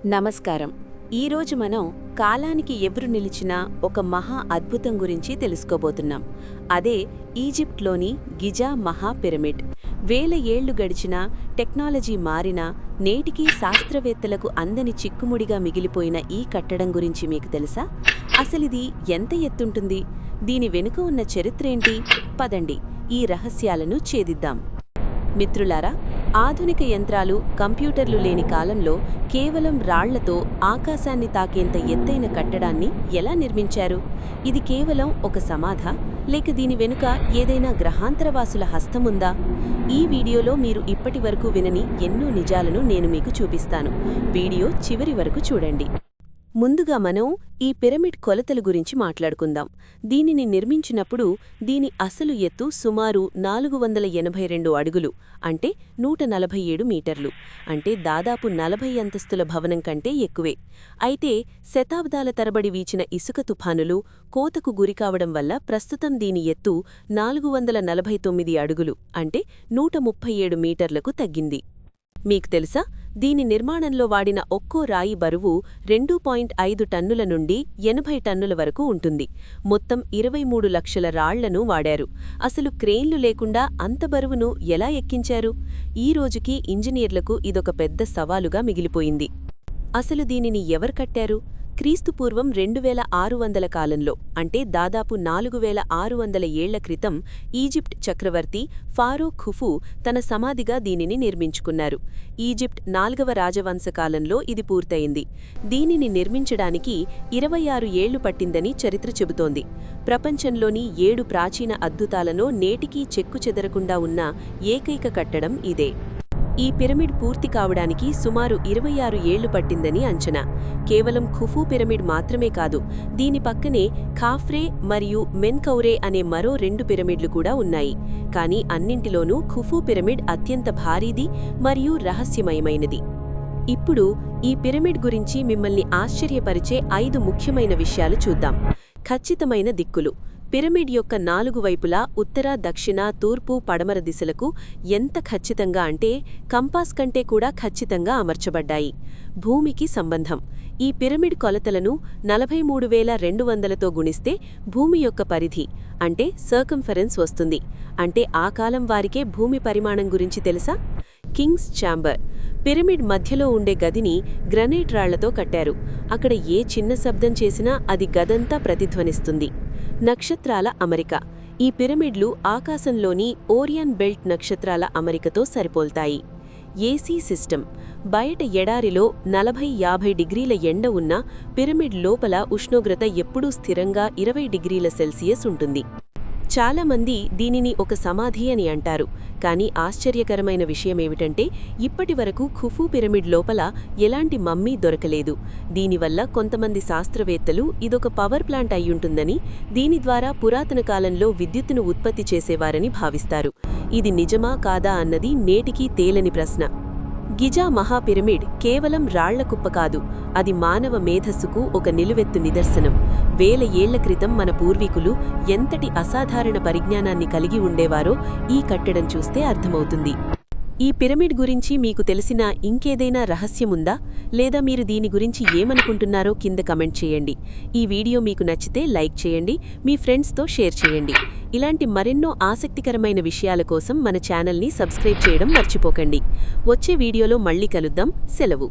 నమస్కారం. ఈరోజు మనం కాలానికి ఎదురు నిలిచిన ఒక మహా అద్భుతం గురించి తెలుసుకోబోతున్నాం. అదే ఈజిప్ట్లోని గిజా మహా పిరమిడ్. వేల ఏళ్లు గడిచినా, టెక్నాలజీ మారినా, నేటికీ శాస్త్రవేత్తలకు అందని చిక్కుముడిగా మిగిలిపోయిన ఈ కట్టడం గురించి మీకు తెలుసా? అసలిది ఎంత ఎత్తుంటుంది? దీని వెనుక ఉన్న చరిత్రేంటి? పదండి, ఈ రహస్యాలను ఛేదిద్దాం. మిత్రులారా, ఆధునిక యంత్రాలు, కంప్యూటర్లు లేని కాలంలో కేవలం రాళ్లతో ఆకాశాన్ని తాకేంత ఎత్తైన కట్టడాన్ని ఎలా నిర్మించారు? ఇది కేవలం ఒక సమాధా, లేక దీని వెనుక ఏదైనా గ్రహాంతరవాసుల హస్తముందా? ఈ వీడియోలో మీరు ఇప్పటివరకు వినని ఎన్నో నిజాలను నేను మీకు చూపిస్తాను. వీడియో చివరి వరకు చూడండి. ముందుగా మనం ఈ పిరమిడ్ కొలతల గురించి మాట్లాడుకుందాం. దీనిని నిర్మించినప్పుడు దీని అసలు ఎత్తు సుమారు 482 అడుగులు, అంటే 147 మీటర్లు, అంటే దాదాపు 40 అంతస్తుల భవనం కంటే ఎక్కువే. అయితే శతాబ్దాల తరబడి వీచిన ఇసుక తుఫానులు, కోతకు గురికావడం వల్ల ప్రస్తుతం దీని ఎత్తు 449 అడుగులు, అంటే 137 మీటర్లకు తగ్గింది. మీకు తెలుసా, దీని నిర్మాణంలో వాడిన ఒక్కో రాయి బరువు 2.5 టన్నుల నుండి 80 టన్నుల వరకు ఉంటుంది. మొత్తం 23 లక్షల రాళ్లను వాడారు. అసలు క్రేన్లు లేకుండా అంత బరువును ఎలా ఎక్కించారు? ఈ రోజుకి ఇంజనీర్లకు ఇదొక పెద్ద సవాలుగా మిగిలిపోయింది. అసలు దీనిని ఎవరు కట్టారు? క్రీస్తుపూర్వం 2600 కాలంలో, అంటే దాదాపు 4600 ఏళ్ల క్రితం ఈజిప్ట్ చక్రవర్తి ఫారో ఖుఫు తన సమాధిగా దీనిని నిర్మించుకున్నారు. ఈజిప్ట్ 4వ రాజవంశకాలంలో ఇది పూర్తయింది. దీనిని నిర్మించడానికి 26 ఏళ్లు పట్టిందని చరిత్ర చెబుతోంది. ప్రపంచంలోని 7 ప్రాచీన అద్భుతాలలో నేటికీ చెక్కుచెదరకుండా ఉన్న ఏకైక కట్టడం ఇదే. ఈ పిరమిడ్ పూర్తి కావడానికి సుమారు 26 ఏళ్లు పట్టిందని అంచనా. కేవలం ఖుఫు పిరమిడ్ మాత్రమే కాదు, దీని పక్కనే ఖాఫ్రే మరియు మెన్కౌరే అనే మరో 2 పిరమిడ్లు కూడా ఉన్నాయి. కానీ అన్నింటిలోనూ ఖుఫు పిరమిడ్ అత్యంత భారీది మరియు రహస్యమయమైనది. ఇప్పుడు ఈ పిరమిడ్ గురించి మిమ్మల్ని ఆశ్చర్యపరిచే 5 ముఖ్యమైన విషయాలు చూద్దాం. ఖచ్చితమైన దిక్కులు. పిరమిడ్ యొక్క 4 వైపులా ఉత్తర, దక్షిణ, తూర్పు, పడమర దిశలకు ఎంత ఖచ్చితంగా అంటే కంపాస్ కంటే కూడా ఖచ్చితంగా అమర్చబడ్డాయి. భూమికి సంబంధం. ఈ పిరమిడ్ కొలతలను 43,200తో గుణిస్తే భూమి యొక్క పరిధి, అంటే సర్కంఫరెన్స్ వస్తుంది. అంటే ఆ కాలం వారికే భూమి పరిమాణం గురించి తెలుసా? Kings chamber. పిరమిడ్ మధ్యలో ఉండే గదిని గ్రనైట్ రాళ్లతో కట్టారు. అక్కడ ఏ చిన్న శబ్దం చేసినా అది గదంతా ప్రతిధ్వనిస్తుంది. నక్షత్రాల అమరిక. ఈ పిరమిడ్లు ఆకాశంలోని ఓరియన్ బెల్ట్ నక్షత్రాల అమరికతో సరిపోల్తాయి. AC system. బయట ఎడారిలో 40-50 డిగ్రీల ఎండ ఉన్న పిరమిడ్ లోపల ఉష్ణోగ్రత ఎప్పుడూ స్థిరంగా 20 డిగ్రీల సెల్సియస్ ఉంటుంది. చాలామంది దీనిని ఒక సమాధి అని అంటారు. కానీ ఆశ్చర్యకరమైన విషయమేమిటంటే ఇప్పటివరకు ఖుఫు పిరమిడ్ లోపల ఎలాంటి మమ్మీ దొరకలేదు. దీనివల్ల కొంతమంది శాస్త్రవేత్తలు ఇదొక పవర్ ప్లాంట్ అయ్యుంటుందని, దీని ద్వారా పురాతన కాలంలో విద్యుత్తును ఉత్పత్తి చేసేవారని భావిస్తారు. ఇది నిజమా కాదా అన్నది నేటికీ తేలని ప్రశ్న. గిజా మహాపిరమిడ్ కేవలం రాళ్ల కుప్ప కాదు, అది మానవ మేధస్సుకు ఒక నిలువెత్తు నిదర్శనం. వేల ఏళ్ల క్రితం మన పూర్వీకులు ఎంతటి అసాధారణ పరిజ్ఞానాన్ని కలిగి ఉండేవారో ఈ కట్టడం చూస్తే అర్థమవుతుంది. ఈ పిరమిడ్ గురించి మీకు తెలిసిన ఇంకేదైనా రహస్యముందా? లేదా మీరు దీని గురించి ఏమనుకుంటున్నారో కింద కమెంట్ చేయండి. ఈ వీడియో మీకు నచ్చితే లైక్ చేయండి, మీ ఫ్రెండ్స్తో షేర్ చేయండి. ఇలాంటి మరెన్నో ఆసక్తికరమైన విషయాల కోసం మన ఛానల్ని సబ్స్క్రైబ్ చేయడం మర్చిపోకండి. వచ్చే వీడియోలో మళ్ళీ కలుద్దాం. సెలవు.